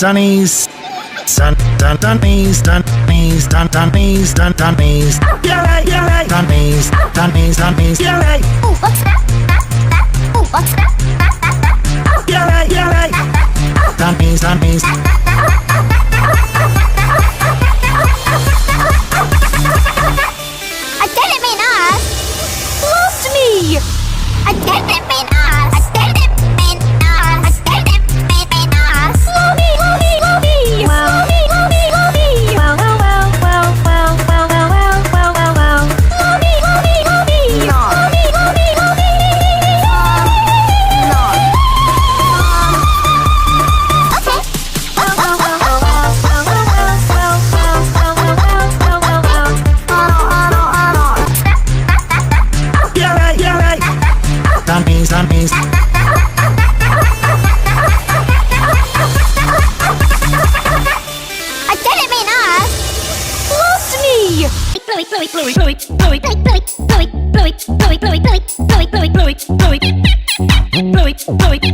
Sunnies, Dunnies, you're right, Dunnies, you're right. Ooh, what's that? Ooh, what's that? You're right, Dunnies. I didn't mean us. Lost me! I didn't mean us. I didn't mean us. I didn't mean us. Lobby! Well. Dunnies. I didn't mean us. Lost me! Bluey.